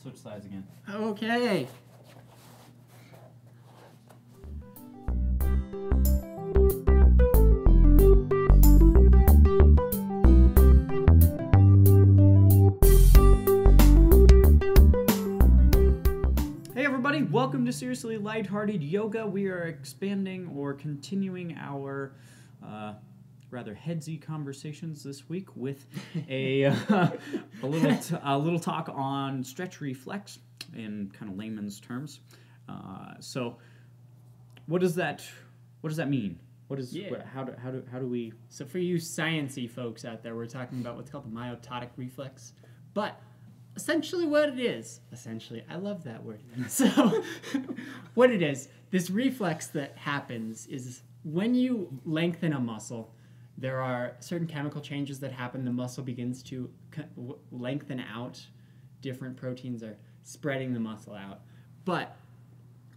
Switch sides again. Okay. Hey everybody, welcome to Seriously Lighthearted Yoga. We are expanding or continuing our rather headsy conversations this week with a little talk on stretch reflex in kind of layman's terms. So, what does that mean? How do we? So for you sciencey folks out there, we're talking about what's called the myototic reflex, but essentially what it is, I love that word. So what it is, this reflex that happens is when you lengthen a muscle, there are certain chemical changes that happen. The muscle begins to lengthen out. Different proteins are spreading the muscle out. But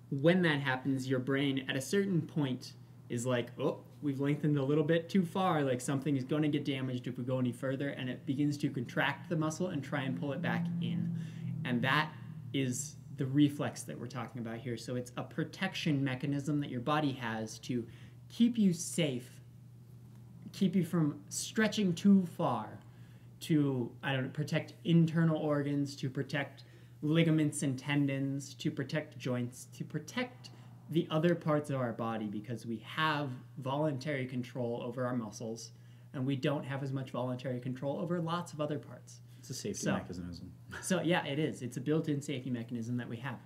when that happens, your brain at a certain point is like, oh, we've lengthened a little bit too far, like something is going to get damaged if we go any further, and it begins to contract the muscle and try and pull it back in. And that is the reflex that we're talking about here. So it's a protection mechanism that your body has to keep you safe, keep you from stretching too far, to, protect internal organs, to protect ligaments and tendons, to protect joints, to protect the other parts of our body, because we have voluntary control over our muscles and we don't have as much voluntary control over lots of other parts. It's a safety mechanism. So yeah, it is. It's a built-in safety mechanism that we have.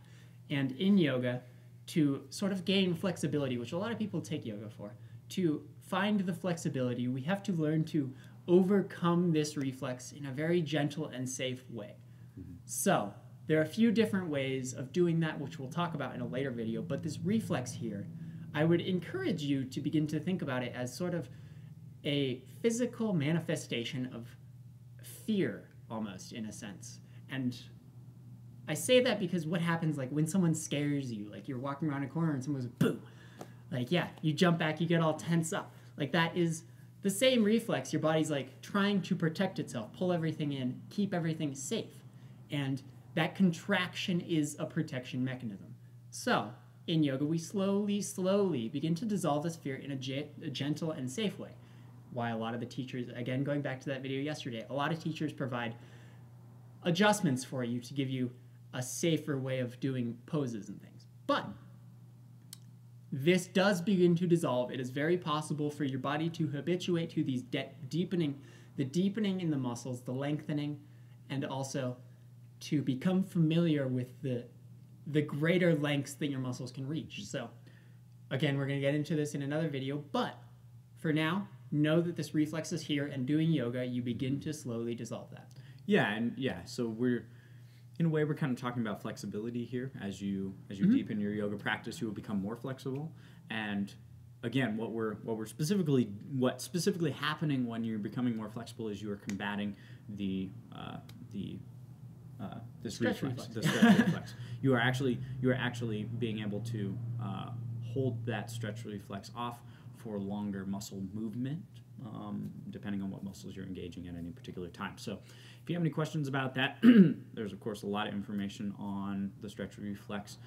And in yoga, to sort of gain flexibility, which a lot of people take yoga for, to find the flexibility, we have to learn to overcome this reflex in a very gentle and safe way. Mm-hmm. So there are a few different ways of doing that, which we'll talk about in a later video, but this reflex here, I would encourage you to begin to think about it as sort of a physical manifestation of fear, almost, in a sense. And I say that because what happens, like, when someone scares you, like, you're walking around a corner and someone goes, boom! Like, yeah, you jump back, you get all tense up. Like, that is the same reflex. Your body's, like, trying to protect itself, pull everything in, keep everything safe. And that contraction is a protection mechanism. So, in yoga, we slowly begin to dissolve this fear in a gentle and safe way. Why a lot of the teachers, again, going back to that video yesterday, a lot of teachers provide adjustments for you to give you a safer way of doing poses and things. But this does begin to dissolve. It is very possible for your body to habituate to these deepening in the muscles, the lengthening, and also to become familiar with the greater lengths that your muscles can reach. So, again, we're going to get into this in another video, but for now, know that this reflex is here, and doing yoga, you begin to slowly dissolve that. So we're, in a way, we're kind of talking about flexibility here. As you deepen your yoga practice, you will become more flexible. And again, what's specifically happening when you're becoming more flexible is you are combating the stretch reflex. You are actually being able to hold that stretch reflex off for longer muscle movement, depending on what muscles you're engaging at any particular time. So if you have any questions about that, there's of course a lot of information on the stretch reflex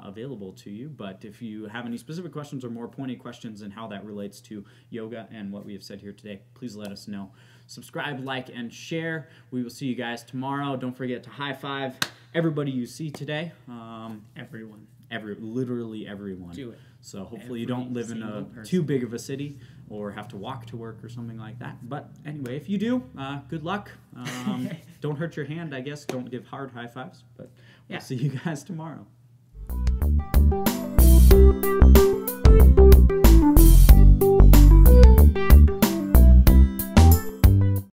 available to you. But if you have any specific questions or more pointed questions and how that relates to yoga and what we have said here today, please let us know. Subscribe, like, and share. We will see you guys tomorrow. Don't forget to high five everybody you see today. Everyone. Literally everyone. Do it. So hopefully you don't live in too big of a city or have to walk to work or something like that. But anyway, if you do, good luck. Don't hurt your hand, I guess. Don't give hard high fives. But we'll see you guys tomorrow.